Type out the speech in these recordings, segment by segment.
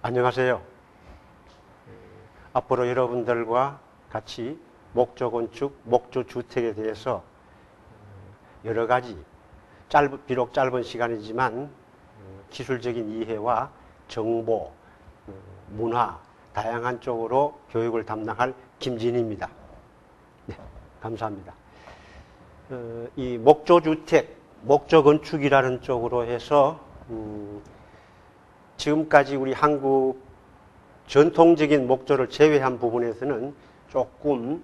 안녕하세요. 앞으로 여러분들과 같이 목조건축, 목조주택에 대해서 여러 가지 비록 짧은 시간이지만 기술적인 이해와 정보, 문화, 다양한 쪽으로 교육을 담당할 김진희입니다. 네, 감사합니다. 이 목조주택, 목조건축이라는 쪽으로 해서 지금까지 우리 한국 전통적인 목조를 제외한 부분에서는 조금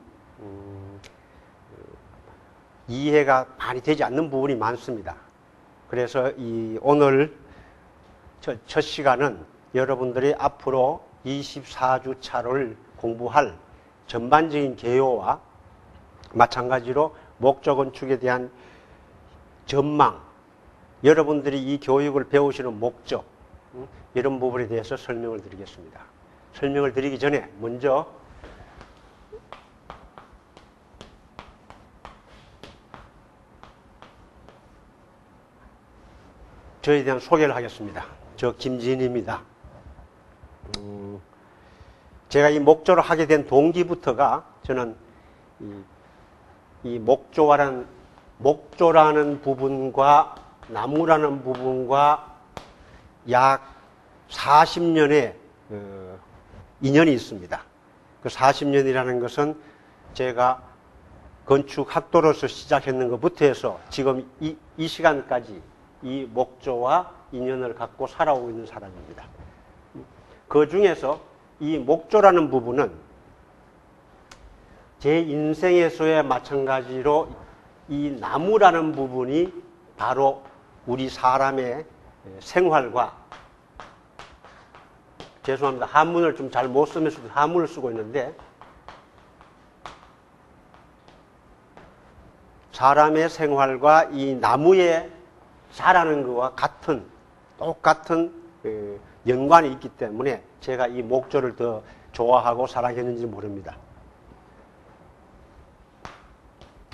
이해가 많이 되지 않는 부분이 많습니다. 그래서 오늘 첫 시간은 여러분들이 앞으로 24주차를 공부할 전반적인 개요와 마찬가지로 목조건축에 대한 전망, 여러분들이 이 교육을 배우시는 목적, 이런 부분에 대해서 설명을 드리겠습니다. 설명을 드리기 전에 먼저 저에 대한 소개를 하겠습니다. 저 김진희입니다. 제가 이 목조를 하게 된 동기부터가 저는 이 목조라는 부분과 나무라는 부분과 약 40년의 인연이 있습니다. 그 40년이라는 것은 제가 건축학도로서 시작했는 것부터 해서 지금 이 시간까지 이 목조와 인연을 갖고 살아오고 있는 사람입니다. 그 중에서 이 목조라는 부분은 제 인생에서의 마찬가지로 이 나무라는 부분이 바로 우리 사람의 생활과, 죄송합니다. 한문을 좀 잘 못 쓰면서 한문을 쓰고 있는데, 사람의 생활과 이 나무에 자라는 것과 똑같은 연관이 있기 때문에 제가 이 목조를 더 좋아하고 사랑했는지 모릅니다.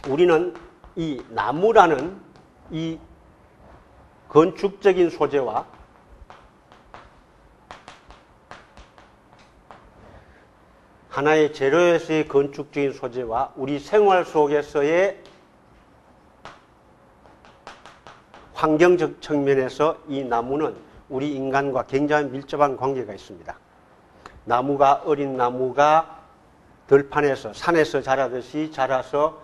우리는 이 나무라는 이 건축적인 소재와 하나의 재료에서의 건축적인 소재와 우리 생활 속에서의 환경적 측면에서 이 나무는 우리 인간과 굉장히 밀접한 관계가 있습니다. 어린 나무가 들판에서, 산에서 자라듯이 자라서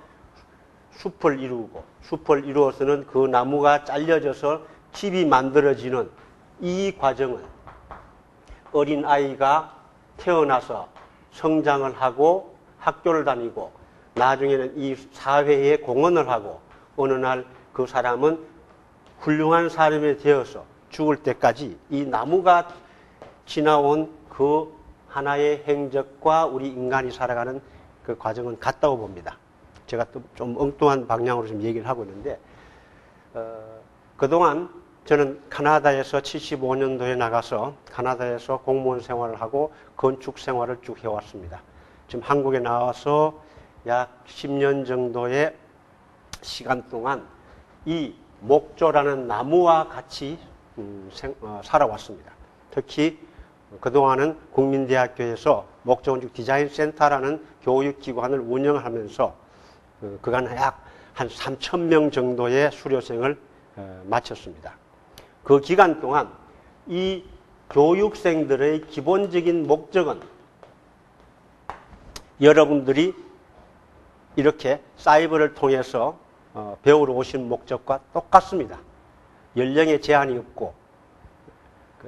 숲을 이루어서는 그 나무가 잘려져서 집이 만들어지는 이 과정은 어린 아이가 태어나서 성장을 하고 학교를 다니고 나중에는 이 사회에 공헌을 하고 어느 날 그 사람은 훌륭한 사람이 되어서 죽을 때까지 이 나무가 지나온 그 하나의 행적과 우리 인간이 살아가는 그 과정은 같다고 봅니다. 제가 또 좀 엉뚱한 방향으로 좀 얘기를 하고 있는데, 그동안 저는 카나다에서 75년도에 나가서 카나다에서 공무원 생활을 하고 건축 생활을 쭉 해왔습니다. 지금 한국에 나와서 약 10년 정도의 시간 동안 이 목조라는 나무와 같이 살아왔습니다. 특히 그동안은 국민대학교에서 목조건축 디자인센터라는 교육기관을 운영하면서 그간 약 한 3,000명 정도의 수료생을 마쳤습니다. 그 기간 동안 이 교육생들의 기본적인 목적은 여러분들이 이렇게 사이버를 통해서 배우러 오신 목적과 똑같습니다. 연령에 제한이 없고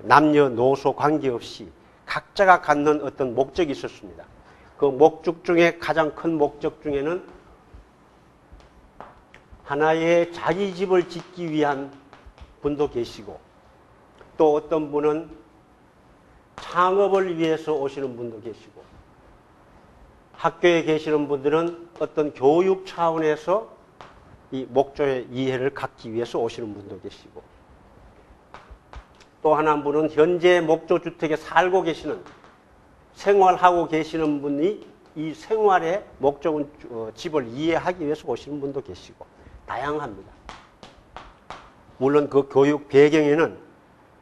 남녀노소 관계없이 각자가 갖는 어떤 목적이 있었습니다. 그 목적 중에 가장 큰 목적 중에는 하나의 자기 집을 짓기 위한 분도 계시고, 또 어떤 분은 창업을 위해서 오시는 분도 계시고, 학교에 계시는 분들은 어떤 교육 차원에서 이 목조의 이해를 갖기 위해서 오시는 분도 계시고, 또 한 분은 현재 목조주택에 살고 계시는, 생활하고 계시는 분이 이 생활의 집을 이해하기 위해서 오시는 분도 계시고, 다양합니다. 물론 그 교육 배경에는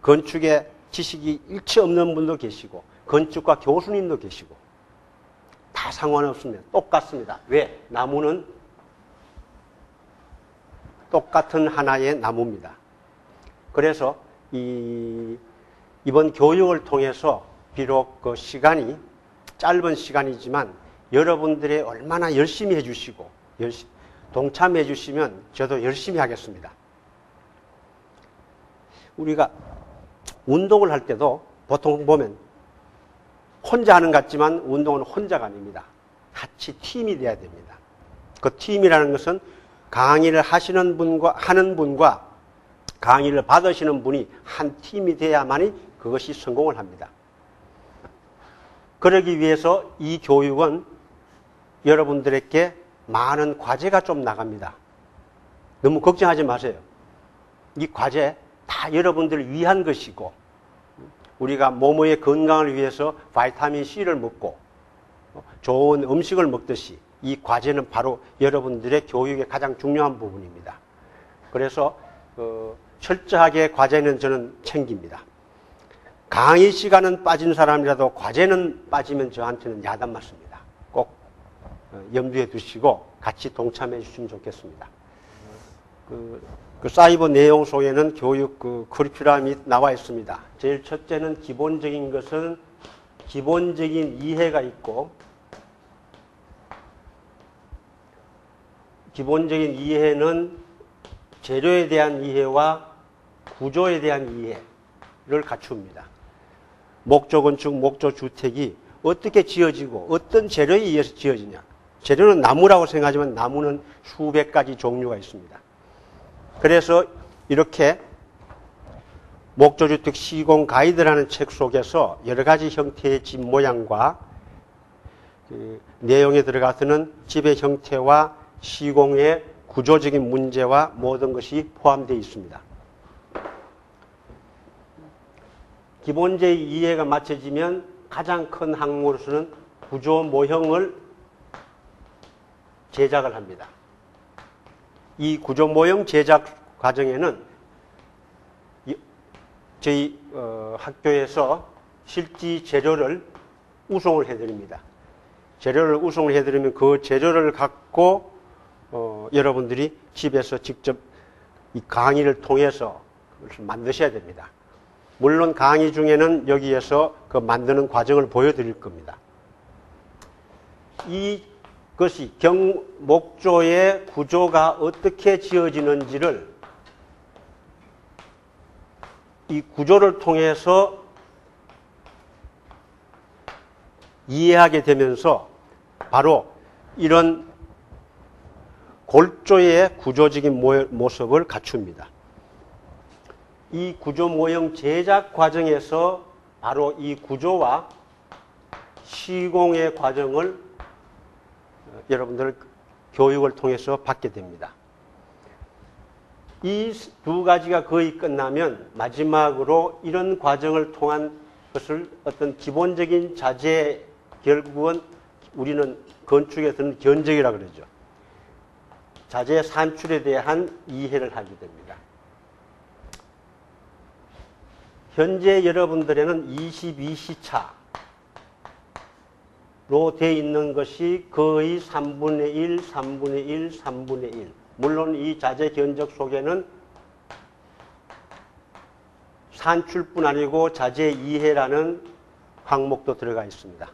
건축의 지식이 일체 없는 분도 계시고 건축가 교수님도 계시고 다 상관없습니다. 똑같습니다. 왜? 나무는 똑같은 하나의 나무입니다. 그래서 이번 교육을 통해서 비록 그 시간이 짧은 시간이지만 여러분들이 얼마나 열심히 해주시고 동참해 주시면 저도 열심히 하겠습니다. 우리가 운동을 할 때도 보통 보면 혼자 하는 것 같지만 운동은 혼자가 아닙니다. 같이 팀이 돼야 됩니다. 그 팀이라는 것은 강의를 하는 분과 강의를 받으시는 분이 한 팀이 돼야만이 그것이 성공을 합니다. 그러기 위해서 이 교육은 여러분들에게 많은 과제가 좀 나갑니다. 너무 걱정하지 마세요. 이 과제 다 여러분들을 위한 것이고 우리가 몸의 건강을 위해서 바이타민 C를 먹고 좋은 음식을 먹듯이 이 과제는 바로 여러분들의 교육의 가장 중요한 부분입니다. 그래서 철저하게 과제는 저는 챙깁니다. 강의 시간은 빠진 사람이라도 과제는 빠지면 저한테는 야단 맞습니다. 꼭 염두에 두시고 같이 동참해 주시면 좋겠습니다. 그 사이버 내용 속에는 교육 커리큘럼이 나와 있습니다. 제일 첫째는 기본적인 것은 기본적인 이해가 있고 기본적인 이해는 재료에 대한 이해와 구조에 대한 이해를 갖춥니다. 목조건축, 목조주택이 어떻게 지어지고 어떤 재료에 의해서 지어지냐. 재료는 나무라고 생각하지만 나무는 수백 가지 종류가 있습니다. 그래서 이렇게 목조주택 시공 가이드라는 책 속에서 여러 가지 형태의 집 모양과 내용에 들어가서는 집의 형태와 시공의 구조적인 문제와 모든 것이 포함되어 있습니다. 기본적인 이해가 맞춰지면 가장 큰 항목으로서는 구조 모형을 제작을 합니다. 이 구조 모형 제작 과정에는 저희 학교에서 실지 재료를 우송을 해드립니다. 재료를 우송을 해드리면 그 재료를 갖고 여러분들이 집에서 직접 이 강의를 통해서 그것을 만드셔야 됩니다. 물론 강의 중에는 여기에서 그 만드는 과정을 보여드릴 겁니다. 이것이 목조의 구조가 어떻게 지어지는지를 이 구조를 통해서 이해하게 되면서 바로 이런 골조의 구조적인 모습을 갖춥니다. 이 구조 모형 제작 과정에서 바로 이 구조와 시공의 과정을 여러분들 교육을 통해서 받게 됩니다. 이 두 가지가 거의 끝나면 마지막으로 이런 과정을 통한 것을 어떤 기본적인 자재, 결국은 우리는 건축에서는 견적이라고 그러죠. 자재 산출에 대한 이해를 하게 됩니다. 현재 여러분들에는 22시차로 되어 있는 것이 거의 3분의 1, 3분의 1, 3분의 1. 물론 이 자재 견적 속에는 산출뿐 아니고 자재 이해라는 항목도 들어가 있습니다.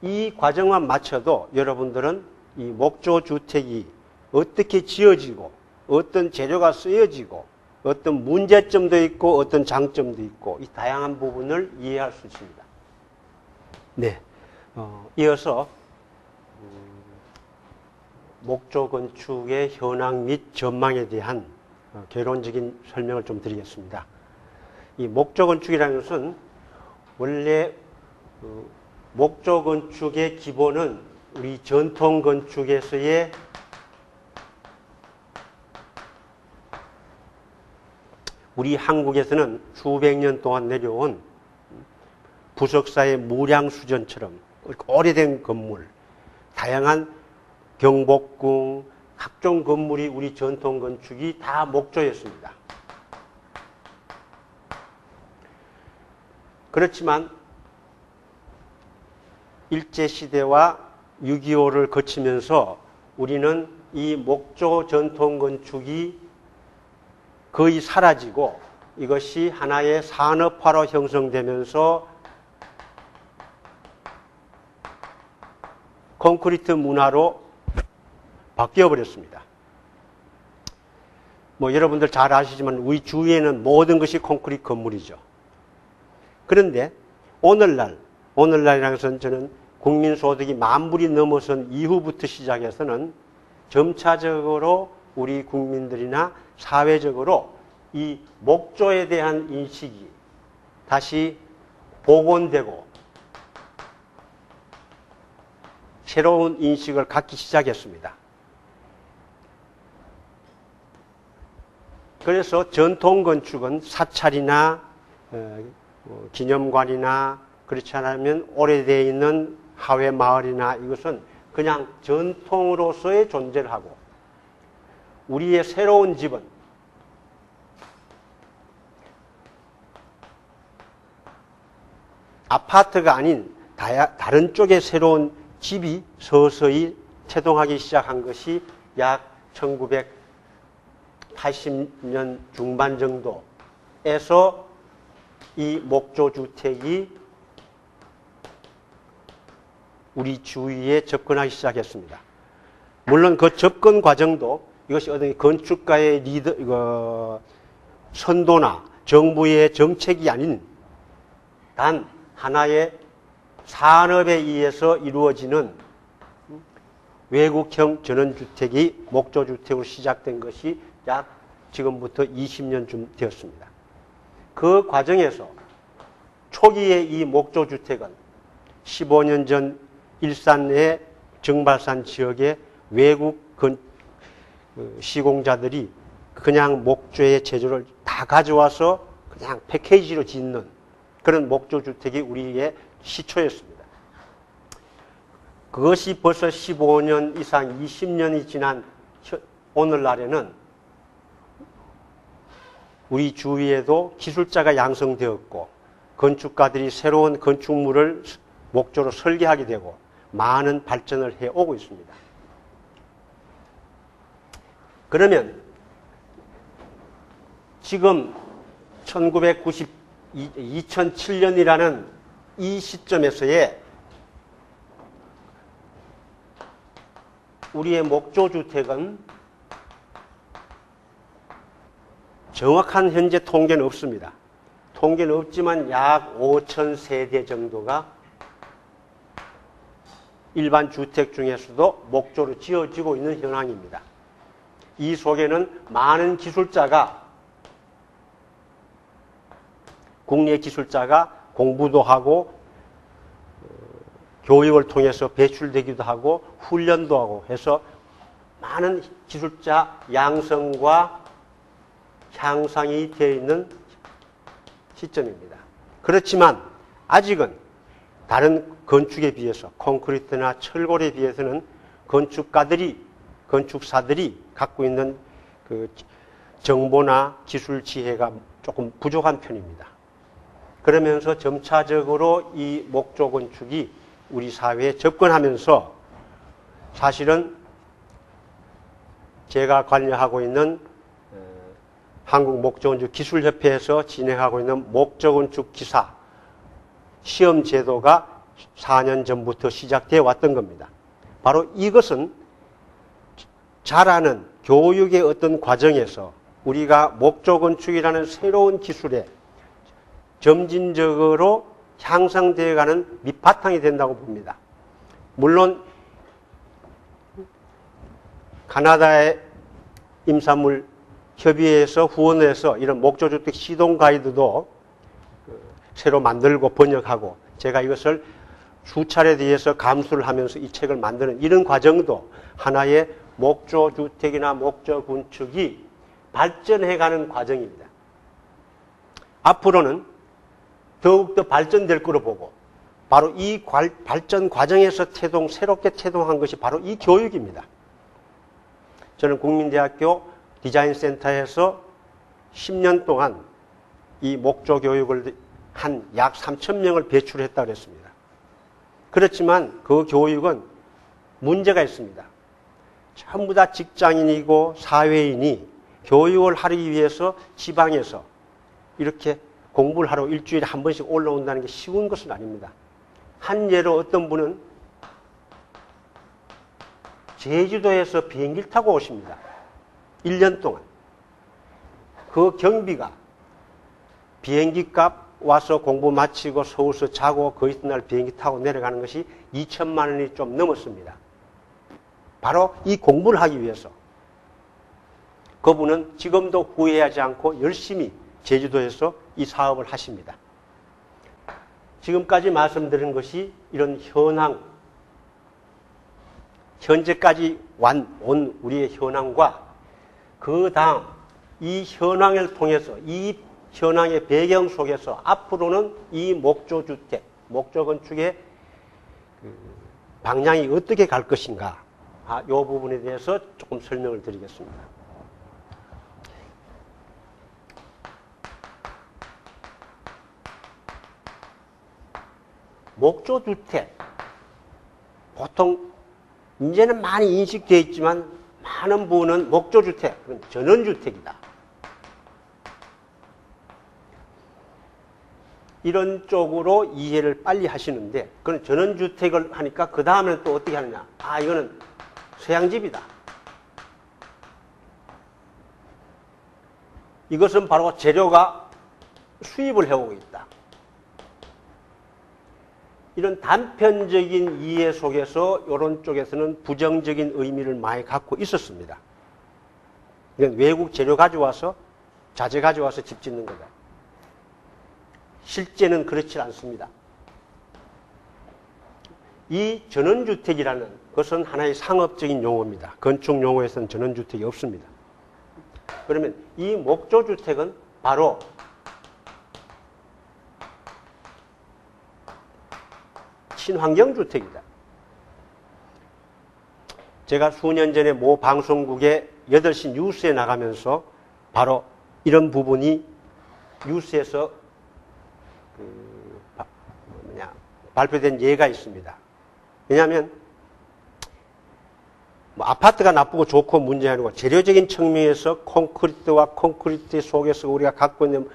이 과정만 맞춰도 여러분들은 이 목조주택이 어떻게 지어지고 어떤 재료가 쓰여지고 어떤 문제점도 있고 어떤 장점도 있고 이 다양한 부분을 이해할 수 있습니다. 네, 이어서 목조 건축의 현황 및 전망에 대한 개론적인 설명을 좀 드리겠습니다. 이 목조 건축이라는 것은 원래 목조 건축의 기본은 우리 전통 건축에서의 우리 한국에서는 수백 년 동안 내려온 부석사의 무량수전처럼 오래된 건물, 다양한 경복궁, 각종 건물이 우리 전통 건축이 다 목조였습니다. 그렇지만 일제시대와 6.25를 거치면서 우리는 이 목조 전통 건축이 거의 사라지고 이것이 하나의 산업화로 형성되면서 콘크리트 문화로 바뀌어버렸습니다. 뭐 여러분들 잘 아시지만 우리 주위에는 모든 것이 콘크리트 건물이죠. 그런데 오늘날이라는 것은 저는 국민소득이 10,000불이 넘어선 이후부터 시작해서는 점차적으로 우리 국민들이나 사회적으로 이 목조에 대한 인식이 다시 복원되고 새로운 인식을 갖기 시작했습니다. 그래서 전통 건축은 사찰이나 기념관이나 그렇지 않으면 오래되어 있는 하회 마을이나 이것은 그냥 전통으로서의 존재를 하고 우리의 새로운 집은 아파트가 아닌 다른 쪽의 새로운 집이 서서히 태동하기 시작한 것이 약 1980년 중반 정도에서 이 목조주택이 우리 주위에 접근하기 시작했습니다. 물론 그 접근 과정도 이것이 어떤 건축가의 선도나 정부의 정책이 아닌 단 하나의 산업에 의해서 이루어지는 외국형 전원주택이 목조주택으로 시작된 것이 약 지금부터 20년쯤 되었습니다. 그 과정에서 초기의 이 목조주택은 15년 전 일산의 정발산 지역의 외국 시공자들이 그냥 목조의 재료를 다 가져와서 그냥 패키지로 짓는 그런 목조주택이 우리의 시초였습니다. 그것이 벌써 15년 이상 20년이 지난 오늘날에는 우리 주위에도 기술자가 양성되었고 건축가들이 새로운 건축물을 목조로 설계하게 되고 많은 발전을 해오고 있습니다. 그러면 지금 2007년이라는 이 시점에서의 우리의 목조주택은 정확한 현재 통계는 없습니다. 통계는 없지만 약 5,000세대 정도가 일반 주택 중에서도 목조로 지어지고 있는 현황입니다. 이 속에는 많은 기술자가 국내 기술자가 공부도 하고 교육을 통해서 배출되기도 하고 훈련도 하고 해서 많은 기술자 양성과 향상이 되어 있는 시점입니다. 그렇지만 아직은 다른 건축에 비해서 콘크리트나 철골에 비해서는 건축사들이 갖고 있는 그 정보나 기술 지혜가 조금 부족한 편입니다. 그러면서 점차적으로 이 목조 건축이 우리 사회에 접근하면서 사실은 제가 관여하고 있는 한국목조건축기술협회에서 진행하고 있는 목조건축 기사 시험 제도가 4년 전부터 시작되어 왔던 겁니다. 바로 이것은 잘 아는 교육의 어떤 과정에서 우리가 목조건축이라는 새로운 기술에 점진적으로 향상되어가는 밑바탕이 된다고 봅니다. 물론 가나다의 임산물 협의회에서 후원해서 이런 목조주택 시동 가이드도 새로 만들고 번역하고 제가 이것을 수차례에 대해서 감수를 하면서 이 책을 만드는 이런 과정도 하나의 목조주택이나 목조건축이 발전해가는 과정입니다. 앞으로는 더욱더 발전될 거로 보고 바로 이 발전 과정에서 새롭게 태동한 것이 바로 이 교육입니다. 저는 국민대학교 디자인센터에서 10년 동안 이 목조 교육을 한 약 3,000명을 배출했다고 그랬습니다. 그렇지만 그 교육은 문제가 있습니다. 전부 다 직장인이고 사회인이 교육을 하기 위해서 지방에서 이렇게 공부를 하러 일주일에 한 번씩 올라온다는 게 쉬운 것은 아닙니다. 한 예로 어떤 분은 제주도에서 비행기를 타고 오십니다. 1년 동안. 그 경비가 비행기 값 와서 공부 마치고 서울서 자고 그 이튿날 비행기 타고 내려가는 것이 2천만 원이 좀 넘었습니다. 바로 이 공부를 하기 위해서. 그분은 지금도 후회하지 않고 열심히 제주도에서 이 사업을 하십니다. 지금까지 말씀드린 것이 이런 현황, 현재까지 온 우리의 현황과 그 다음 이 현황을 통해서 이 현황의 배경 속에서 앞으로는 이 목조주택, 목조건축의 방향이 어떻게 갈 것인가, 이 부분에 대해서 조금 설명을 드리겠습니다. 목조주택, 보통 이제는 많이 인식되어 있지만 많은 부분은 목조주택, 그건 전원주택이다. 이런 쪽으로 이해를 빨리 하시는데, 그건 전원주택을 하니까 그 다음에는 또 어떻게 하느냐. 이거는 서양집이다. 이것은 바로 재료가 수입을 해오고 있다. 이런 단편적인 이해 속에서 이런 쪽에서는 부정적인 의미를 많이 갖고 있었습니다. 이건 외국 재료 가져와서, 자재 가져와서 집 짓는 거다. 실제는 그렇지 않습니다. 이 전원주택이라는 것은 하나의 상업적인 용어입니다. 건축 용어에서는 전원주택이 없습니다. 그러면 이 목조주택은 바로 친환경주택이다. 제가 수년 전에 모 방송국의 8시 뉴스에 나가면서 바로 이런 부분이 뉴스에서 발표된 예가 있습니다. 왜냐하면 아파트가 나쁘고 좋고 문제가 아니고 재료적인 측면에서 콘크리트와 콘크리트 속에서 우리가 갖고 있는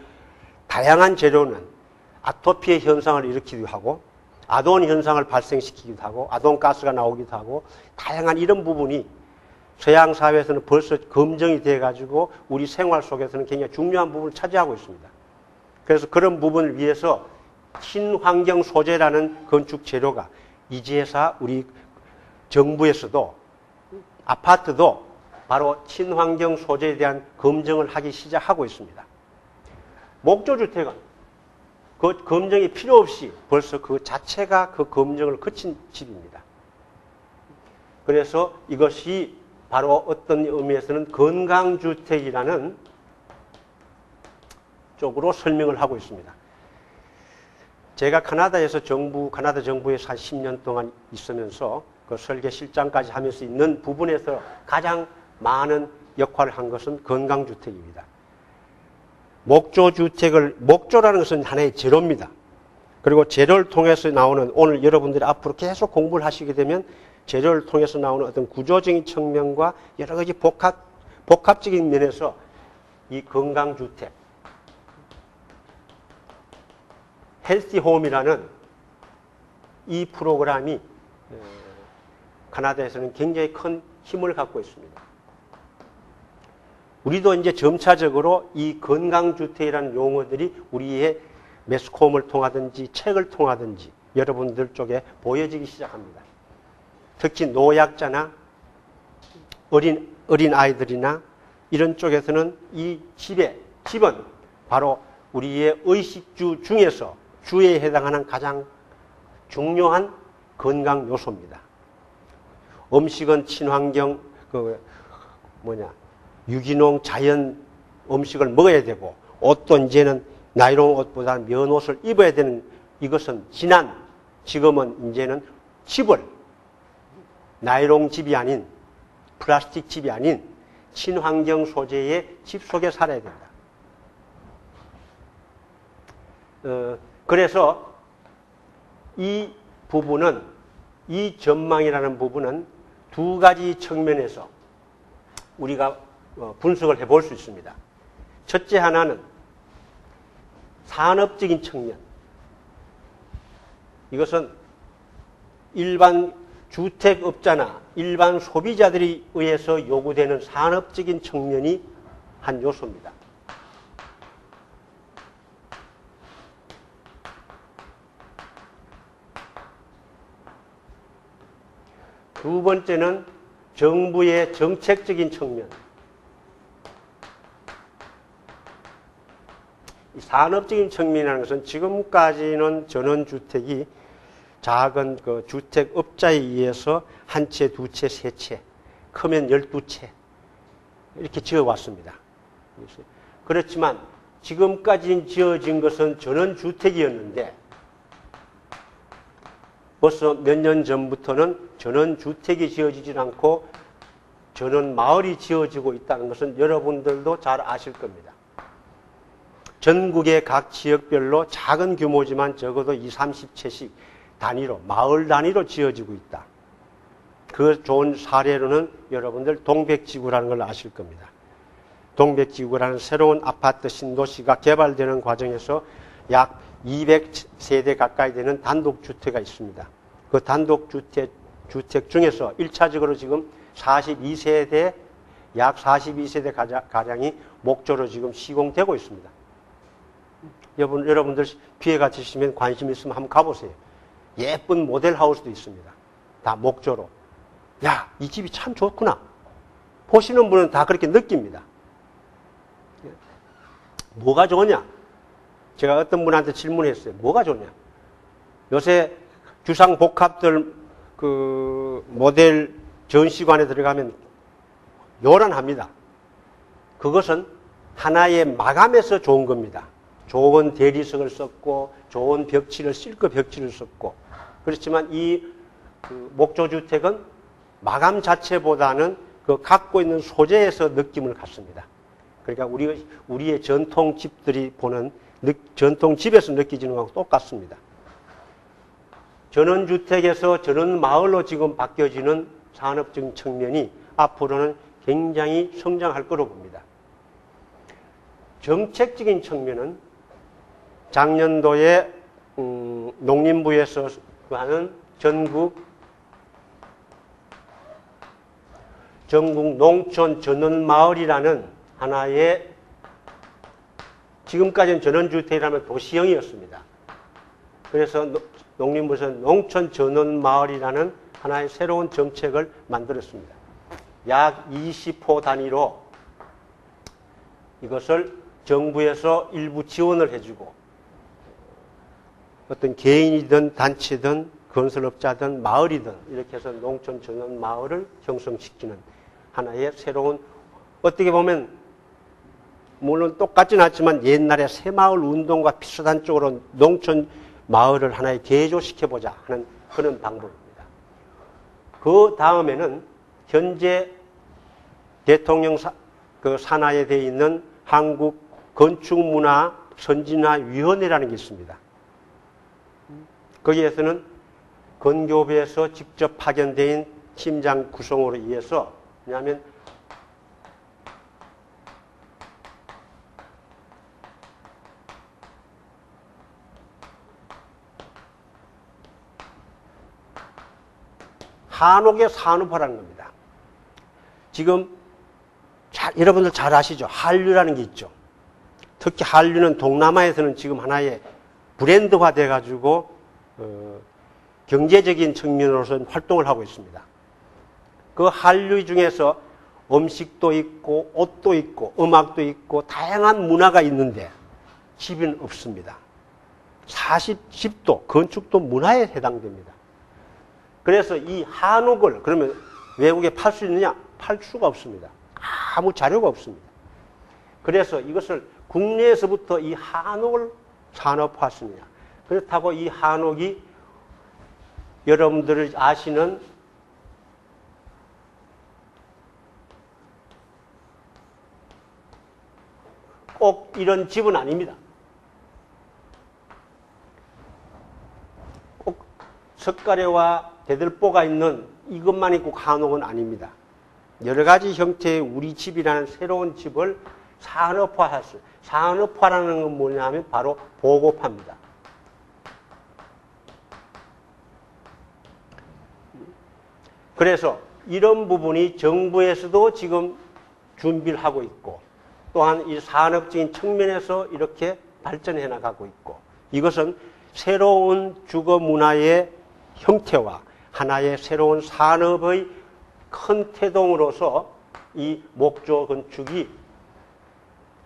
다양한 재료는 아토피의 현상을 일으키기도 하고 아돈 현상을 발생시키기도 하고 아돈가스가 나오기도 하고 다양한 이런 부분이 서양 사회에서는 벌써 검증이 돼가지고 우리 생활 속에서는 굉장히 중요한 부분을 차지하고 있습니다. 그래서 그런 부분을 위해서 친환경 소재라는 건축 재료가 이제야 우리 정부에서도 아파트도 바로 친환경 소재에 대한 검증을 하기 시작하고 있습니다. 목조주택은 그 검증이 필요 없이 벌써 그 자체가 그 검증을 거친 집입니다. 그래서 이것이 바로 어떤 의미에서는 건강주택이라는 쪽으로 설명을 하고 있습니다. 제가 카나다에서 카나다 정부에서 한 10년 동안 있으면서 그 설계 실장까지 하면서 있는 부분에서 가장 많은 역할을 한 것은 건강주택입니다. 목조라는 것은 하나의 재료입니다. 그리고 재료를 통해서 나오는, 오늘 여러분들이 앞으로 계속 공부를 하시게 되면 재료를 통해서 나오는 어떤 구조적인 측면과 여러 가지 복합적인 면에서 이 건강주택, 헬시홈이라는 이 프로그램이 카나다에서는 굉장히 큰 힘을 갖고 있습니다. 우리도 이제 점차적으로 이 건강주택이라는 용어들이 우리의 매스컴을 통하든지 책을 통하든지 여러분들 쪽에 보여지기 시작합니다. 특히 노약자나 어린 아이들이나 이런 쪽에서는 이 집은 바로 우리의 의식주 중에서 주에 해당하는 가장 중요한 건강 요소입니다. 음식은 친환경, 유기농 자연 음식을 먹어야 되고, 옷도 이제는 나이론 옷보다 면옷을 입어야 되는, 이것은 지금은 이제는 집을 나이론 집이 아닌, 플라스틱 집이 아닌 친환경 소재의 집 속에 살아야 된다. 그래서 이 부분은, 이 전망이라는 부분은 두 가지 측면에서 우리가 분석을 해볼 수 있습니다. 첫째 하나는 산업적인 측면. 이것은 일반 주택업자나 일반 소비자들이 의해서 요구되는 산업적인 측면이 한 요소입니다. 두 번째는 정부의 정책적인 측면. 산업적인 측면이라는 것은 지금까지는 전원주택이 작은 그 주택업자에 의해서 한 채, 두 채, 세 채, 크면 12채 이렇게 지어왔습니다. 그렇지만 지금까지 지어진 것은 전원주택이었는데 벌써 몇 년 전부터는 전원주택이 지어지지 않고 전원마을이 지어지고 있다는 것은 여러분들도 잘 아실 겁니다. 전국의 각 지역별로 작은 규모지만 적어도 20, 30채씩 단위로, 마을 단위로 지어지고 있다. 그 좋은 사례로는 여러분들 동백지구라는 걸 아실 겁니다. 동백지구라는 새로운 아파트 신도시가 개발되는 과정에서 약 200세대 가까이 되는 단독주택가 있습니다. 그 단독주택 중에서 1차적으로 지금 42세대, 약 42세대 가량이 목조로 지금 시공되고 있습니다. 여러분들 기회 가지시면 관심 있으면 한번 가보세요. 예쁜 모델 하우스도 있습니다. 다 목조로. 야, 이 집이 참 좋구나. 보시는 분은 다 그렇게 느낍니다. 뭐가 좋으냐? 제가 어떤 분한테 질문했어요. 뭐가 좋냐? 요새 주상복합들 그 모델 전시관에 들어가면 요란합니다. 그것은 하나의 마감에서 좋은 겁니다. 좋은 대리석을 썼고 좋은 벽지를 실크 벽지를 썼고 그렇지만 이 목조주택은 마감 자체보다는 그 갖고 있는 소재에서 느낌을 갖습니다. 그러니까 우리의 전통집들이 보는 전통집에서 느껴지는 것하고 똑같습니다. 전원주택에서 전원마을로 지금 바뀌어지는 산업적인 측면이 앞으로는 굉장히 성장할 거로 봅니다. 정책적인 측면은 작년도에 농림부에서 하는 전국 농촌 전원마을이라는 하나의 지금까지는 전원주택이라면 도시형이었습니다. 그래서 농림부에서 농촌 전원마을이라는 하나의 새로운 정책을 만들었습니다. 약 20호 단위로 이것을 정부에서 일부 지원을 해주고 어떤 개인이든 단체든 건설업자든 마을이든 이렇게 해서 농촌 전원 마을을 형성시키는 하나의 새로운 어떻게 보면 물론 똑같지는 않지만 옛날에 새마을 운동과 비슷한 쪽으로 농촌 마을을 하나의 개조시켜보자 하는 그런 방법입니다. 그 다음에는 현재 대통령 산하에 되어 있는 한국 건축문화 선진화위원회라는 게 있습니다. 거기에서는 건교부에서 직접 파견된 팀장 구성으로 의해서 왜냐하면 한옥의 산업화라는 겁니다. 지금 여러분들 잘 아시죠? 한류라는 게 있죠. 특히 한류는 동남아에서는 지금 하나의 브랜드화 돼가지고 경제적인 측면으로서 활동을 하고 있습니다. 그 한류 중에서 음식도 있고 옷도 있고 음악도 있고 다양한 문화가 있는데 집은 없습니다. 집도 건축도 문화에 해당됩니다. 그래서 이 한옥을 그러면 외국에 팔 수 있느냐? 팔 수가 없습니다. 아무 자료가 없습니다. 그래서 이것을 국내에서부터 이 한옥을 산업화했습니다. 그렇다고 이 한옥이 여러분들이 아시는 꼭 이런 집은 아닙니다. 석가래와 대들보가 있는 이것만 있고 한옥은 아닙니다. 여러 가지 형태의 우리 집이라는 새로운 집을 산업화했어요. 산업화라는 건 뭐냐면 바로 보급합니다. 그래서 이런 부분이 정부에서도 지금 준비를 하고 있고 또한 이 산업적인 측면에서 이렇게 발전해 나가고 있고 이것은 새로운 주거 문화의 형태와 하나의 새로운 산업의 큰 태동으로서 이 목조 건축이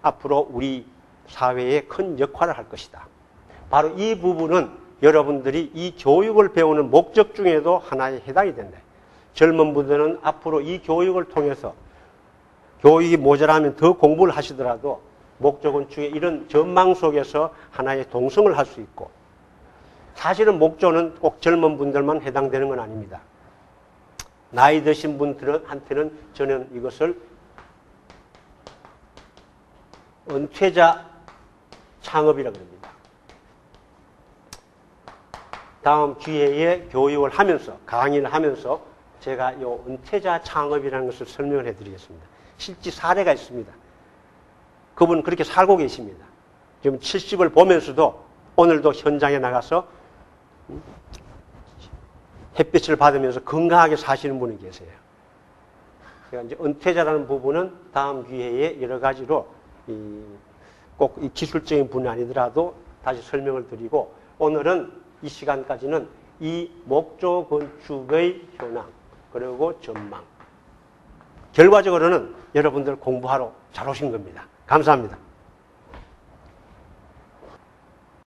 앞으로 우리 사회에 큰 역할을 할 것이다. 바로 이 부분은 여러분들이 이 교육을 배우는 목적 중에도 하나에 해당이 된다. 젊은 분들은 앞으로 이 교육을 통해서 교육이 모자라면 더 공부를 하시더라도 목조 건축의 이런 전망 속에서 하나의 동성을 할 수 있고 사실은 목조는 꼭 젊은 분들만 해당되는 건 아닙니다. 나이 드신 분들한테는 저는 이것을 은퇴자 창업이라고 합니다. 다음 기회에 교육을 하면서 강의를 하면서 제가 이 은퇴자 창업이라는 것을 설명을 해드리겠습니다. 실제 사례가 있습니다. 그분은 그렇게 살고 계십니다. 지금 70을 보면서도 오늘도 현장에 나가서 햇빛을 받으면서 건강하게 사시는 분이 계세요. 그러니까 이제 은퇴자라는 부분은 다음 기회에 여러 가지로 꼭 이 기술적인 분이 아니더라도 다시 설명을 드리고 오늘은 이 시간까지는 이 목조 건축의 현황 그리고 전망 결과적으로는 여러분들 공부하러 잘 오신 겁니다. 감사합니다.